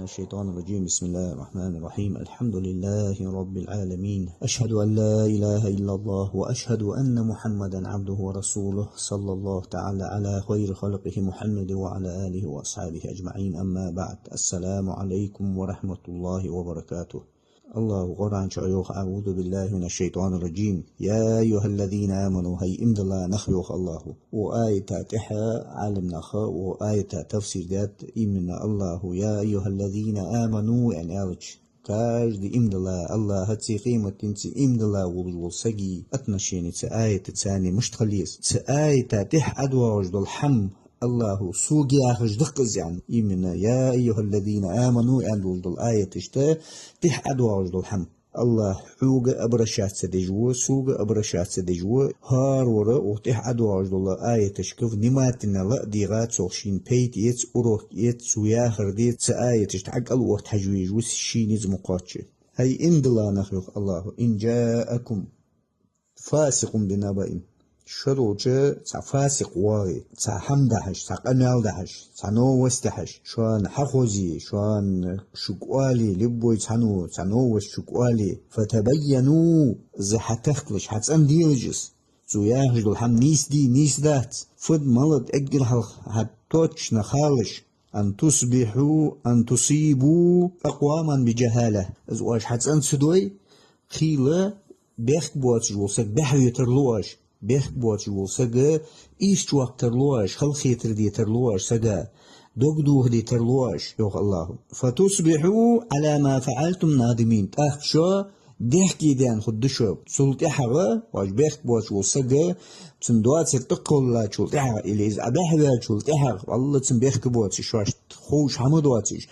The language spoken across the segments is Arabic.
الشيطان الرجيم. بسم الله الرحمن الرحيم. الحمد لله رب العالمين، أشهد أن لا إله إلا الله وأشهد أن محمدا عبده ورسوله، صلى الله تعالى على خير خلقه محمد وعلى آله وأصحابه أجمعين. أما بعد، السلام عليكم ورحمة الله وبركاته. الله قرآن شعيوخ أعوذ بالله من الشيطان الرجيم. يا أيها الذين آمنوا هي إمد الله نخيوخ الله، وآية تحا علم نخ، وآية تفسير ذات إمنا الله. يا أيها الذين آمنوا يعني أرج كاج دي إمد الله هتسي قيمة تنسي إمد الله والسجي أتنشيني تآية تساني مش تخليس تآية تح أدوى وجد الحم الله سوقي آخر دقز يعني إيمنا. يا أيها الذين آمنوا يعني وجد الآية تشتا تح أدوى وجد الحم الله حوق أبرشات سدجوه سوق أبرشات سدجوه هار ورا وتح أدوى وجد الله آية تشكف نماتنا لا ديغات سوخشين بيت يت أروح يت سويا خرديت سآية تشتعق الوقت حجويج وسشينيز مقاتش. هاي إند الله نخلق الله إن جاءكم فاسق بنبأ شروجه تا فاسق واي تا حمدهش تا قنالدهش تا نوستهش شوان حخوزي شوان شكوالي لبوي تا نوست شكوالي فتبينوا زي حتخلش حتسان ديوجس زوياهج دول هم نيس دي نيس دات فد ملد اقل حتوتش نخالش أن تصبحوا أن تصيبوا أقواما بجهالة زواج حتسان سدوي خيلة بيخت بواتش وصك بحوي ترلوش بيخ بواتش وسجا إيش وقت ترلوش خلخي تردي ترلوش سجا دوغدوه دي ترلوش يوخ الله فتصبحوا على ما فعلتم نادمين. شو ديحكي ديان خدشو سلطي حغا واش بيخ بواتش وسجا تندوات تقول لا سلطي حغا إليز أباحوا سلطي حغا والله تنبيخ بواتش شواش خوش حمدواتش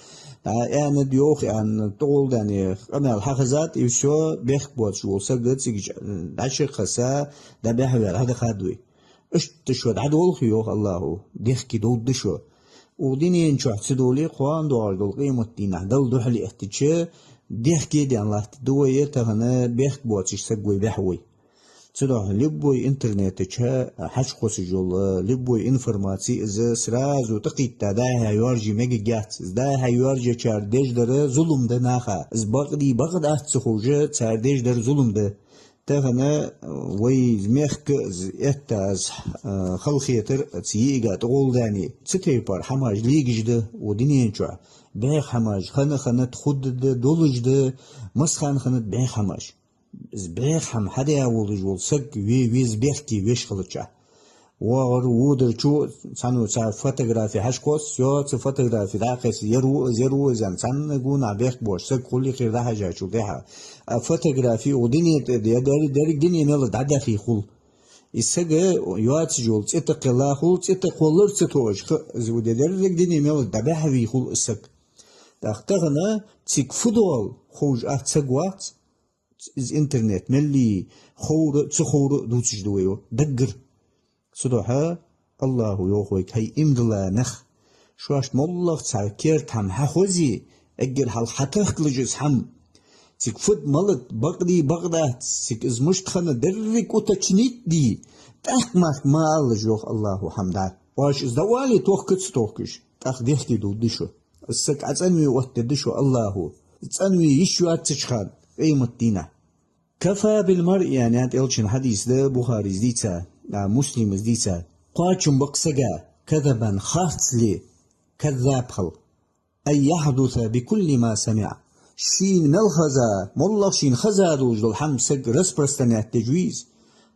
يعني ديوخ يعني تقول يعني أنا الحخزات يشوا بيخبط شو سجد سجج عشق خسا ده بيحول هذا خادوي إيش تشود عدول خيوخ الله ديخكي دود دشوا وديني إن شو حسدولي قوان دوار دول قيمة دينا دول دوحلي احتجاه ديخكي دي الله تدوي تهنا بيخبط سجوي بيحوي صدق لبوي إنترنت تشها حش خوش جول لبوي إنفورماتي إذا سراز وتقيت ده هيورجي ميجي جات ده هيورجي چاردش داره ظلم ده ناخا إز بقدي بقد أتسخوجة چاردش داره ظلم ده تهنا وي زميخك إتاز خلخيتر تسييجا تقول داني ستيبر حماج ليجج ده ودينين شو بيخ حماج خنا تخد ده دولج ده مسخان خنا بيخ حماج زبيخ هم حدا يقول جول سك وي زبيخكي ويش خلتشا وغر ودر شو سانو سا فوتوغرافي هاشكوس يو سا فوتوغرافي داقس يرو زان سان نقول عبيخ بوش سك كل خير ده حاجة شو ده فوتوغرافي ودنيا داري دنيا ميل دعدا في خل السجى يواتس جول تتقلا خل تتقولر تتوش زود داري دنيا ميل دبها في خل السك تختارنا تيك فضول خوج أتسقوات إز إنترنت ملي خور دوتش دويو دقر صدوحا الله يوخويك هاي إمد الله نخ شواش مولغ تساكير هم حخوزي أجر حال حتخ لجز حم تيك فد ملت بقدي بغدات تيك إز مشتخنا درك وتشنيت دي تحمك مال جوخ الله حمدا واش إز دوالي توخكتس توخكش تاخ ديحكي دودشو السك عزانوي وقتدشو الله تسانوي يشوات تشخان قيمة دينا كفى بالمرء يعني هات إلشن حديث ده بخاري زديتا مسلم زديتا قاتشم بقسقا كذبا خاطلي كذاب خل أي يحدث بكل ما سمع شين ملخزا مولغ شين خزا دوج الحم سق رسبرستنات تجويز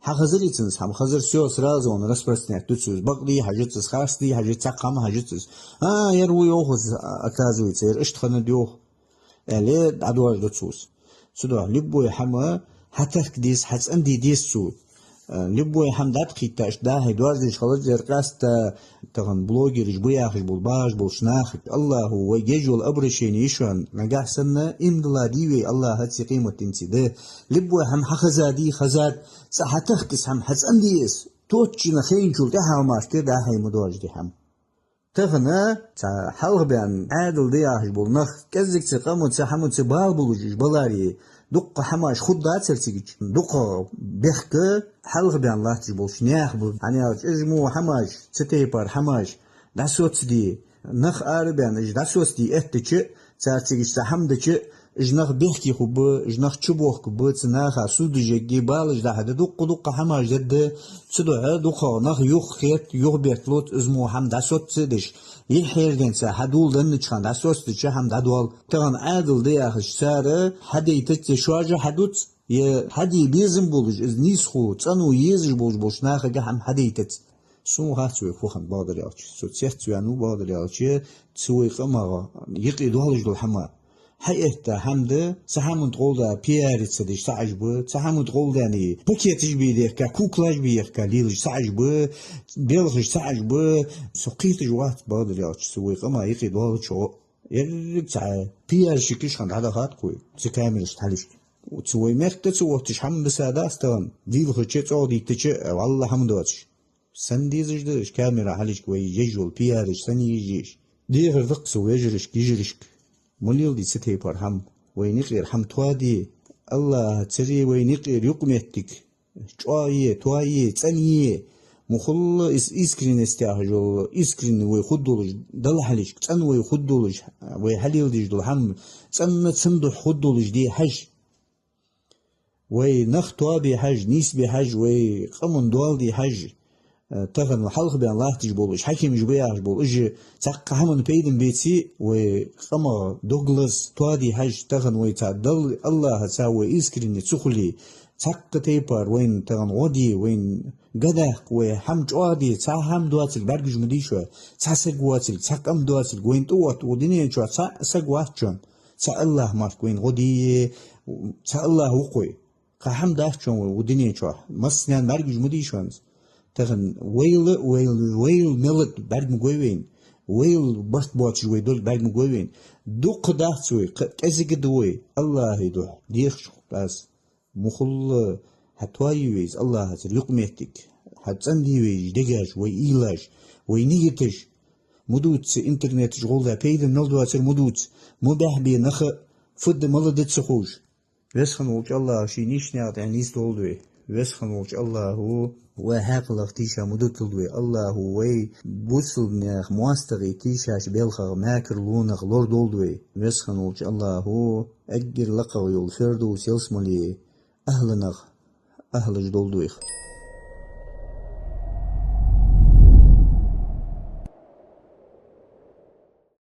حخزري تنس حم خزر سيوس رازون رسبرستنات تتسوز بقلي حاجتس خاصدي حاجت تقام حاجتس يروي يوخز أكازوي تسير اشتخنا ديوخ ليه عدواج دتسوس سدوا لبوي حما حتى ديس حس عندي ديس سو لبوي حم دات خيتاش ده هيدوارزش خلاص زرقاست تغن بلوجر جبوي اخش بالباج بالشناخ الله هو يجول ابرشين يشون نجاح سنه امدلا ديوي الله هتسي قيمه تنسي ده لبوي حم حخزا دي خزات ساحتخكس حم حس عندي اس توتش نخين شول تها ماشتي ده هي مدوج دي حم تغنا تا حلغ بان عادل دي اخش بالنخ كزك تقامو تسحمو تبال بلوجش بلاري دق حماش خدات سلسيج دق بيخك حلغ بان الله تجبوش نياخ يعني اجمو حماش ستيبر حماش داسوت دي نخ اربان اج داسوت دي اتچ سارتيش تحمدك جناخ بيحكي خب جناخ تشبوخ كب تناخ سود جيجي بالج ده هذا دق حما جد تدعى دق ناخ يخ خيت يخ بيتلوت ازمو حمد عسوت تدش يحير جنسا حدول دن تشان عسوت تش حمد عدول تغن عادل دي اخش ساره حدي تتشواجه حدوت يه حدي بيزم بولج از نيسخو تانو يزج بولج ناخ هم حدي تت سو هاتوي فوخن بادر يالش سو تسيحتو يانو بادر يالش تسوي قمرة يقي دولج دول حما حقيقة حمد سحمد قولدا بيار تسدش تعجبه سحمد قولداني بوكيتش بيدير كا كوكلاج بيدير كا ليلج تعجبه بيلغش تعجبه سقيت جوات بادر يالش سوي قمرة يقي دولج شو يرجع بيار شكلش خند هذا هات قوي تكاملش تحلش وتسوي مخت تسوي تشحم بسادة استلم ديل خشيت عودي تشي والله حمدوتش سنديزش دش كاميرا حلش كوي يجول بيارش سني يجيش دير الرقص ويجرش كيجرش مليل دي ستي برهم وينقير حم توادي الله تري وينقير يقمتك توائي تانية مخل إسكرين استعجل إسكرين ويخدولج دل حلش تان ويخدولج ويحليل ديج دل هم تان تصندح خدولج دي حج وينختوا بحج نيس بحج ويقمن دوال دي حج تغن وحلق بين الله تجبولش حكيم جبياش بول اجي تق همن بيدن بيتي وقمر دوغلاس توادي حج تغن ويتعدل الله تساوي إسكرين تسخلي تق تيبر وين تغن ودي وين قدق وحم جوادي تا هم دواتل برگج مديشو تا سقواتل تق ام دواتل وين توات ودينين شو تا سقواتشون تا الله مارك وين غدي تا الله وقوي قهم دافشون ودينين شو مسنان برگج مديشونز تغن ويل ملت برد مقوين ويل بخت بواتش وي دول برد مقوين دو قدات سوي كزيك دوي الله يدوح ديخش بس مخل حتواي ويز الله هتر يقميتك حتسندي ويج دقاش وي إيلاش وي نيتش مدوت انترنت شغل ذا بيدن نلدو هتر مدوت مباح بي نخ فد ملدت سخوش ويسخن وش الله شي نيشنيات يعني يستولدوي ويسخن وش الله هو وهاقلق تيشا مدوتلوي الله وي بوصلناخ مواستغي تيشاش بيلخغ ماكر لونغ لوردولدوي ويسخن وش الله هو أجر لقغ يول فردو سيلسمولي أهلنغ أهلج دولدويخ